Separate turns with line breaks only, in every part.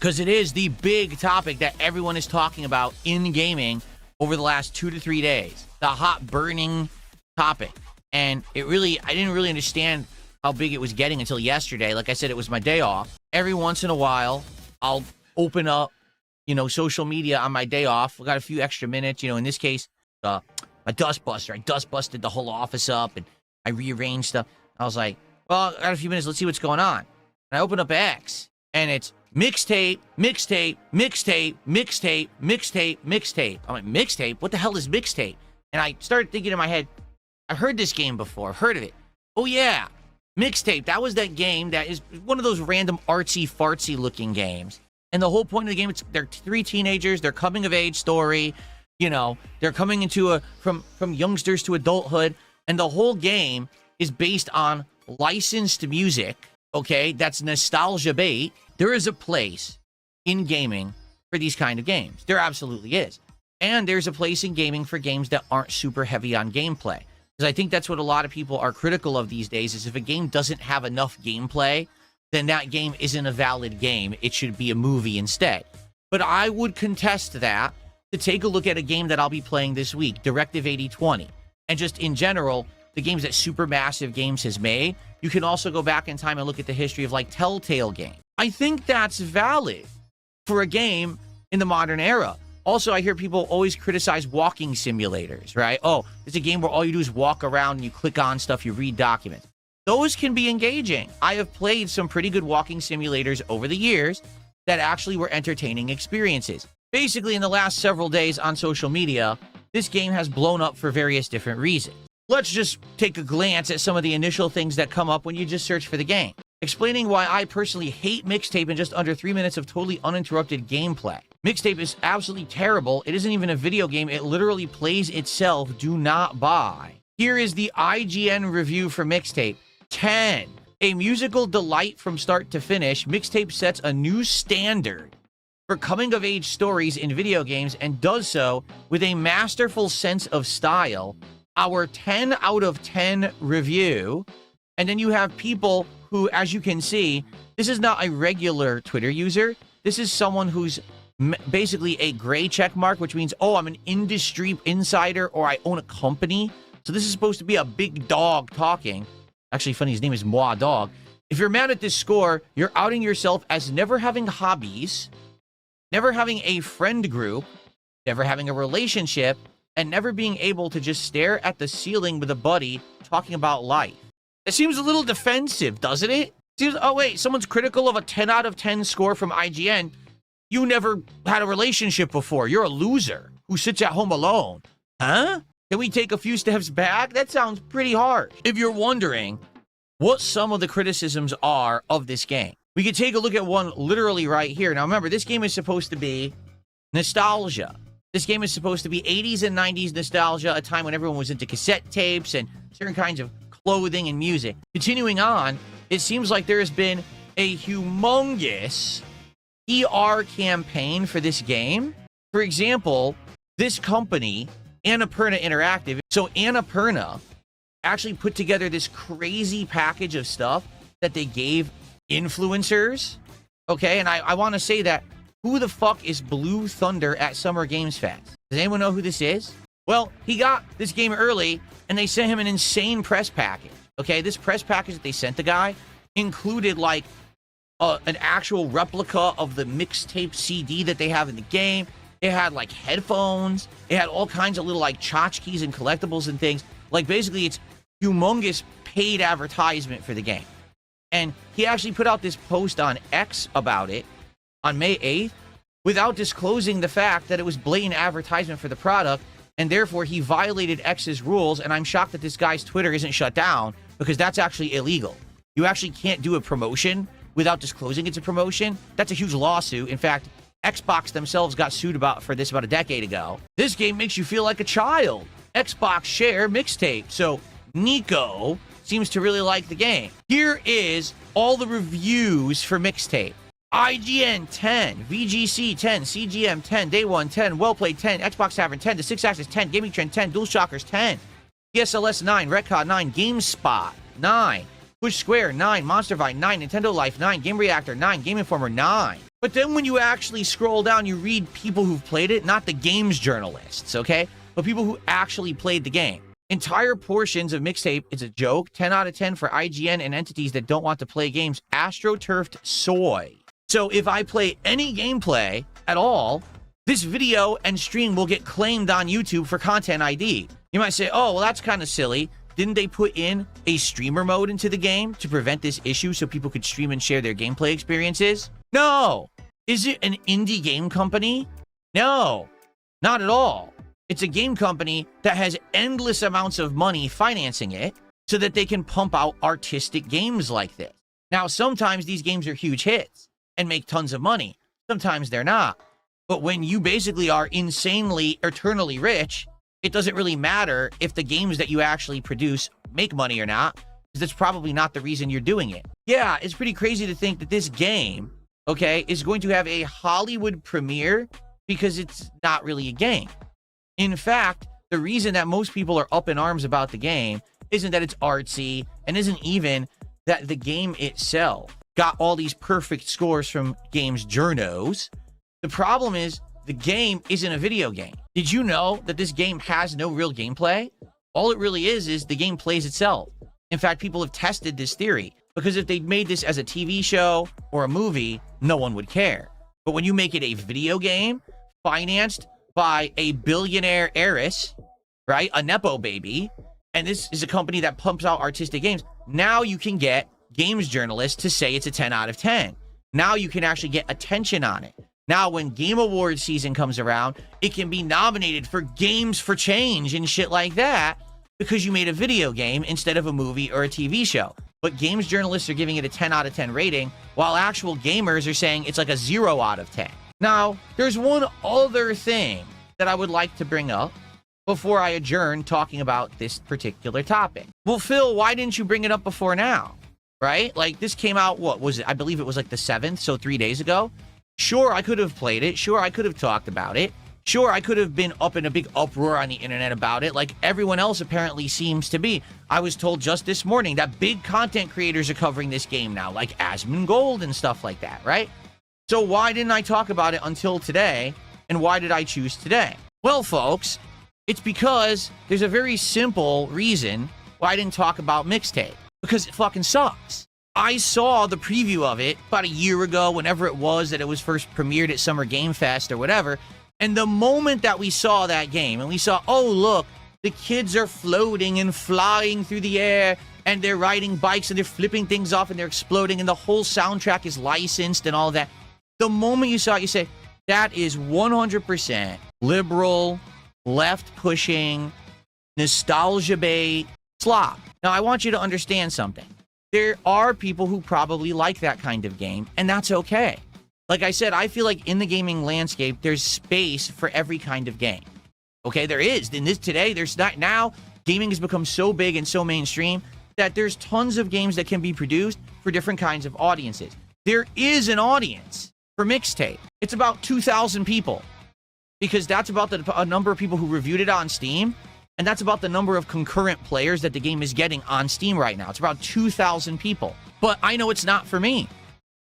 because it is the big topic that everyone is talking about in gaming over the last 2 to 3 days. The hot burning topic. And I didn't really understand how big it was getting until yesterday. Like I said, it was my day off. Every once in a while, I'll open up, social media on my day off. We got a few extra minutes. In this case, my dust buster. I dust busted the whole office up and I rearranged stuff. I was like, well, I got a few minutes. Let's see what's going on. And I open up X and it's mixtape, mixtape, mixtape, mixtape, mixtape, mixtape. I'm like, mixtape? What the hell is mixtape? And I started thinking in my head, I've heard this game before. I've heard of it. Oh, yeah. Mixtape. That was that game that is one of those random artsy-fartsy looking games. And the whole point of the game, they're 3 teenagers, their coming-of-age story. They're coming into from youngsters to adulthood. And the whole game is based on licensed music, okay? That's nostalgia bait. There is a place in gaming for these kind of games. There absolutely is. And there's a place in gaming for games that aren't super heavy on gameplay. Because I think that's what a lot of people are critical of these days, is if a game doesn't have enough gameplay, then that game isn't a valid game. It should be a movie instead. But I would contest that to take a look at a game that I'll be playing this week, Directive 8020. And just in general, the games that Supermassive Games has made. You can also go back in time and look at the history of like Telltale games. I think that's valid for a game in the modern era. Also, I hear people always criticize walking simulators, right? Oh, it's a game where all you do is walk around and you click on stuff, you read documents. Those can be engaging. I have played some pretty good walking simulators over the years that actually were entertaining experiences. Basically, in the last several days on social media, this game has blown up for various different reasons. Let's just take a glance at some of the initial things that come up when you just search for the game. Explaining why I personally hate Mixtape in just under 3 minutes of totally uninterrupted gameplay. Mixtape is absolutely terrible. It isn't even a video game. It literally plays itself. Do not buy. Here is the IGN review for Mixtape. 10. A musical delight from start to finish, Mixtape sets a new standard for coming-of-age stories in video games and does so with a masterful sense of style. Our 10 out of 10 review. And then you have people who, as you can see, this is not a regular Twitter user. This is someone who's basically a gray check mark, which means, oh, I'm an industry insider or I own a company. So this is supposed to be a big dog talking. Actually, funny, his name is Moi Dog. If you're mad at this score, you're outing yourself as never having hobbies, never having a friend group, never having a relationship, and never being able to just stare at the ceiling with a buddy talking about life. It seems a little defensive, doesn't it? Seems, oh wait, someone's critical of a 10 out of 10 score from IGN. You never had a relationship before. You're a loser who sits at home alone. Huh? Can we take a few steps back? That sounds pretty harsh. If you're wondering what some of the criticisms are of this game, we could take a look at one literally right here. Now remember, this game is supposed to be nostalgia. This game is supposed to be 80s and 90s nostalgia, a time when everyone was into cassette tapes and certain kinds of clothing and music. Continuing on, it seems like there has been a humongous PR campaign for this game. For example, this company, Annapurna Interactive. So Annapurna actually put together this crazy package of stuff that they gave influencers. Okay, and I want to say that, who the fuck is Blue Thunder at Summer Games Fest? Does anyone know who this is? Well, he got this game early, and they sent him an insane press package. Okay, this press package that they sent the guy included, like, an actual replica of the Mixtape CD that they have in the game. It had, like, headphones. It had all kinds of little, like, tchotchkes and collectibles and things. Like, basically, it's humongous paid advertisement for the game. And he actually put out this post on X about it on May 8th without disclosing the fact that it was blatant advertisement for the product, and therefore he violated X's rules, and I'm shocked that this guy's Twitter isn't shut down, because that's actually illegal. You actually can't do a promotion without disclosing it's a promotion. That's a huge lawsuit. In fact, Xbox themselves got sued for this about a decade ago. This game makes you feel like a child. Xbox share Mixtape. So Nico seems to really like the game. Here is all the reviews for Mixtape. IGN 10, VGC 10, CGM 10, Day 1 10, Wellplayed 10, Xbox Tavern 10, The 6 Axis 10, Gaming Trend 10, DualShockers 10, PSLS 9, Redcon 9, GameSpot 9, Push Square 9, Monster Vine 9, Nintendo Life 9, Game Reactor 9, Game Informer 9. But then when you actually scroll down, you read people who've played it, not the games journalists, okay? But people who actually played the game. Entire portions of Mixtape is a joke. 10 out of 10 for IGN and entities that don't want to play games. AstroTurfed soy. So if I play any gameplay at all, this video and stream will get claimed on YouTube for content ID. You might say, oh, well, that's kind of silly. Didn't they put in a streamer mode into the game to prevent this issue so people could stream and share their gameplay experiences? No. Is it an indie game company? No, not at all. It's a game company that has endless amounts of money financing it so that they can pump out artistic games like this. Now, sometimes these games are huge hits and make tons of money. Sometimes they're not. But when you basically are insanely, eternally rich, it doesn't really matter if the games that you actually produce make money or not, because that's probably not the reason you're doing it. Yeah, it's pretty crazy to think that this game, okay, is going to have a Hollywood premiere because it's not really a game. In fact, the reason that most people are up in arms about the game isn't that it's artsy and isn't even that the game itself got all these perfect scores from games journos. The problem is the game isn't a video game. Did you know that this game has no real gameplay? All it really is the game plays itself. In fact, people have tested this theory because if they'd made this as a TV show or a movie, no one would care. But when you make it a video game financed by a billionaire heiress, right? A Nepo baby, and this is a company that pumps out artistic games, now you can get games journalists to say it's a 10 out of 10. Now you can actually get attention on it. Now, when Game Awards season comes around, it can be nominated for Games for Change and shit like that because you made a video game instead of a movie or a TV show. But games journalists are giving it a 10 out of 10 rating, while actual gamers are saying it's like a 0 out of 10. Now, there's one other thing that I would like to bring up before I adjourn talking about this particular topic. Well, Phil, why didn't you bring it up before now? Right? Like, this came out, what was it? I believe it was like the 7th, so 3 days ago. Sure, I could have played it. Sure, I could have talked about it. Sure, I could have been up in a big uproar on the internet about it, like everyone else apparently seems to be. I was told just this morning that big content creators are covering this game now, like asmongold and stuff like that, right? So why didn't I talk about it until today, and why did I choose today? Well, folks, it's because there's a very simple reason why I didn't talk about Mixtape. Because it fucking sucks. I saw the preview of it about a year ago, whenever it was that it was first premiered at Summer Game Fest or whatever. And the moment that we saw that game and we saw, oh, look, the kids are floating and flying through the air and they're riding bikes and they're flipping things off and they're exploding and the whole soundtrack is licensed and all that. The moment you saw it, you say, that is 100% liberal, left-pushing, nostalgia bait slop. Now, I want you to understand something. There are people who probably like that kind of game, and that's okay. Like I said, I feel like in the gaming landscape, there's space for every kind of game. Okay, there is. In this today, there's not. Now, gaming has become so big and so mainstream that there's tons of games that can be produced for different kinds of audiences. There is an audience for Mixtape. It's about 2,000 people, because that's about a number of people who reviewed it on Steam. And that's about the number of concurrent players that the game is getting on Steam right now. It's about 2,000 people. But I know it's not for me.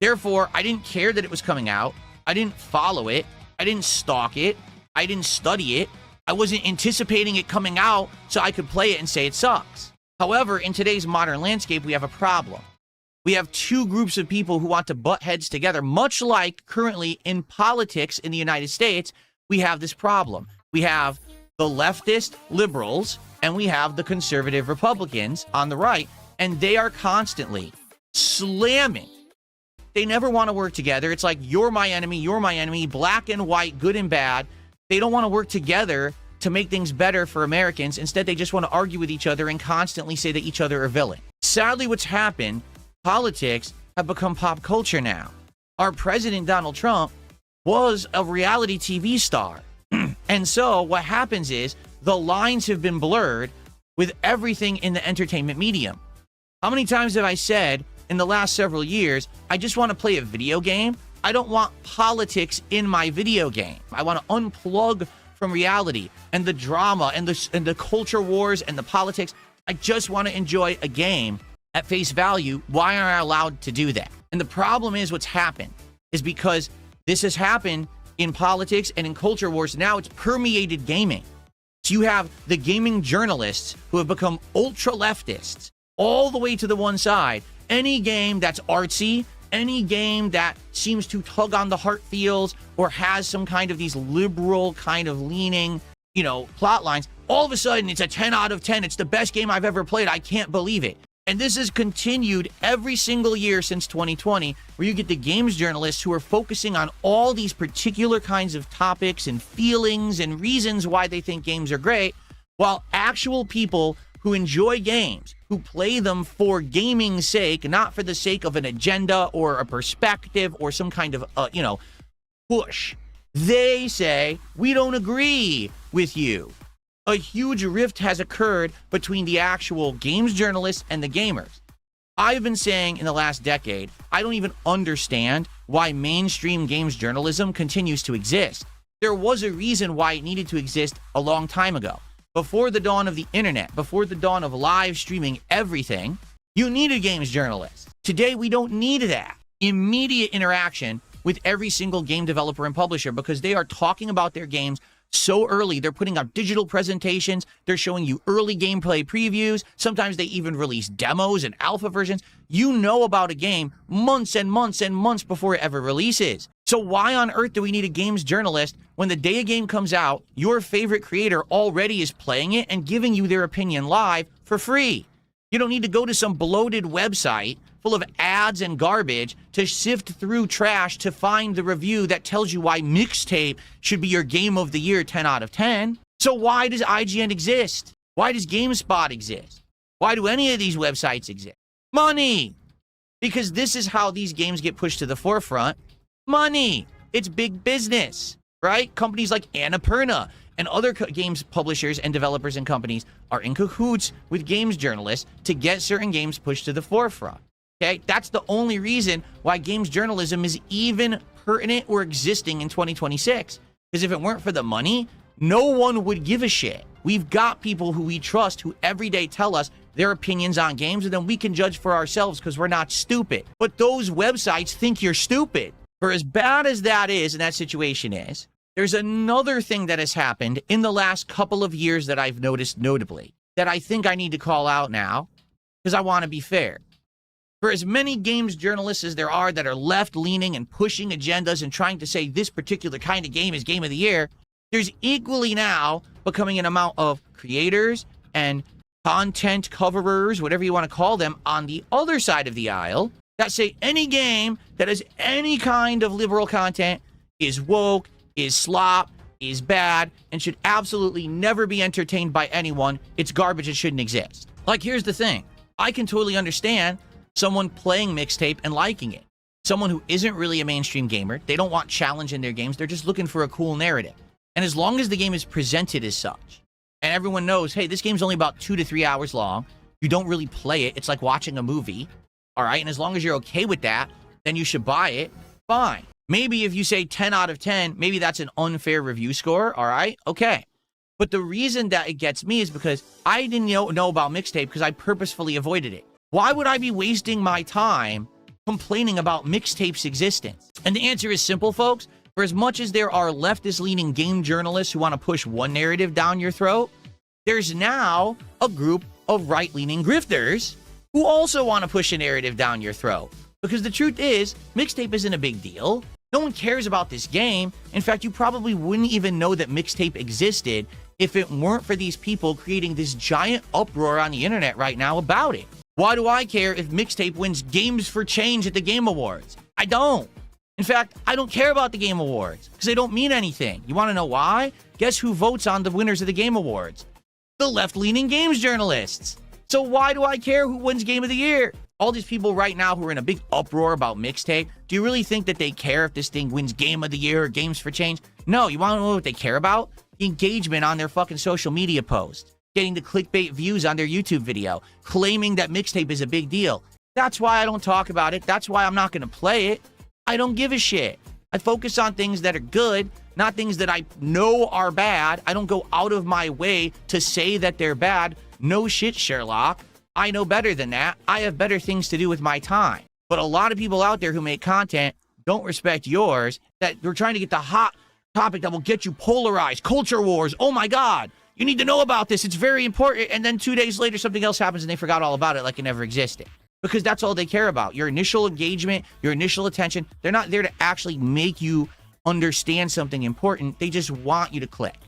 Therefore, I didn't care that it was coming out. I didn't follow it. I didn't stalk it. I didn't study it. I wasn't anticipating it coming out so I could play it and say it sucks. However, in today's modern landscape, we have a problem. We have two groups of people who want to butt heads together, much like currently in politics in the United States, we have this problem. We have the leftist liberals, and we have the conservative Republicans on the right, and they are constantly slamming. They never want to work together. It's like, you're my enemy, black and white, good and bad. They don't want to work together to make things better for Americans. Instead, they just want to argue with each other and constantly say that each other are villain. Sadly, what's happened, politics have become pop culture now. Our president, Donald Trump, was a reality TV star. And so what happens is the lines have been blurred with everything in the entertainment medium. How many times have I said in the last several years, I just want to play a video game? I don't want politics in my video game. I want to unplug from reality and the drama and the culture wars and the politics. I just want to enjoy a game at face value. Why aren't I allowed to do that? And the problem is what's happened is because This has happened in politics and in culture wars. Now it's permeated gaming. So you have the gaming journalists who have become ultra leftists all the way to the one side. Any game that's artsy, any game that seems to tug on the heart feels or has some kind of these liberal kind of leaning, plot lines, all of a sudden it's a 10 out of 10. It's the best game I've ever played. I can't believe it. And this has continued every single year since 2020, where you get the games journalists who are focusing on all these particular kinds of topics and feelings and reasons why they think games are great, while actual people who enjoy games, who play them for gaming's sake, not for the sake of an agenda or a perspective or some kind of, push, they say, we don't agree with you. A huge rift has occurred between the actual games journalists and the gamers. I've been saying in the last decade, I don't even understand why mainstream games journalism continues to exist. There was a reason why it needed to exist a long time ago. Before the dawn of the internet, before the dawn of live streaming everything, you needed games journalists. Today, we don't need that. Immediate interaction with every single game developer and publisher because they are talking about their games so early. They're putting out digital presentations. They're showing you early gameplay previews. Sometimes they even release demos and alpha versions. You know about a game months and months and months before it ever releases. So why on earth do we need a games journalist when the day a game comes out, your favorite creator already is playing it and giving you their opinion live for free? You don't need to go to some bloated website full of ads and garbage to sift through trash to find the review that tells you why Mixtape should be your game of the year 10 out of 10. So why does IGN exist? Why does GameSpot exist? Why do any of these websites exist? Money! Because this is how these games get pushed to the forefront. Money! It's big business, right? Companies like Annapurna and other games publishers and developers and companies are in cahoots with games journalists to get certain games pushed to the forefront. Okay, that's the only reason why games journalism is even pertinent or existing in 2026. Because if it weren't for the money, no one would give a shit. We've got people who we trust who every day tell us their opinions on games, and then we can judge for ourselves because we're not stupid. But those websites think you're stupid. For as bad as that is, and that situation is, there's another thing that has happened in the last couple of years that I've noticed notably that I think I need to call out now because I want to be fair. For as many games journalists as there are that are left-leaning and pushing agendas and trying to say this particular kind of game is game of the year, there's equally now becoming an amount of creators and content coverers, whatever you want to call them, on the other side of the aisle that say any game that has any kind of liberal content is woke, is slop, is bad, and should absolutely never be entertained by anyone. It's garbage. It shouldn't exist. Like, here's the thing. I can totally understand someone playing Mixtape and liking it. Someone who isn't really a mainstream gamer. They don't want challenge in their games. They're just looking for a cool narrative. And as long as the game is presented as such, and everyone knows, hey, this game's only about 2 to 3 hours long. You don't really play it. It's like watching a movie. All right. And as long as you're okay with that, then you should buy it. Fine. Maybe if you say 10 out of 10, maybe that's an unfair review score. All right. Okay. But the reason that it gets me is because I didn't know about Mixtape because I purposefully avoided it. Why would I be wasting my time complaining about Mixtape's existence? And the answer is simple, folks. For as much as there are leftist-leaning game journalists who want to push one narrative down your throat, there's now a group of right-leaning grifters who also want to push a narrative down your throat. Because the truth is, Mixtape isn't a big deal. No one cares about this game. In fact, you probably wouldn't even know that Mixtape existed if it weren't for these people creating this giant uproar on the internet right now about it. Why do I care if Mixtape wins Games for Change at the Game Awards? I don't. In fact, I don't care about the Game Awards because they don't mean anything. You want to know why? Guess who votes on the winners of the Game Awards? The left-leaning games journalists. So why do I care who wins Game of the Year? All these people right now who are in a big uproar about Mixtape, do you really think that they care if this thing wins Game of the Year or Games for Change? No, you want to know what they care about? The engagement on their fucking social media post. Getting the clickbait views on their YouTube video, claiming that Mixtape is a big deal. That's why I don't talk about it. That's why I'm not going to play it. I don't give a shit. I focus on things that are good, not things that I know are bad. I don't go out of my way to say that they're bad. No shit, Sherlock. I know better than that. I have better things to do with my time. But a lot of people out there who make content don't respect yours that they're trying to get the hot topic that will get you polarized. Culture wars. Oh my God. You need to know about this. It's very important. And then 2 days later, something else happens and they forgot all about it like it never existed. Because that's all they care about. Your initial engagement, your initial attention. They're not there to actually make you understand something important. They just want you to click.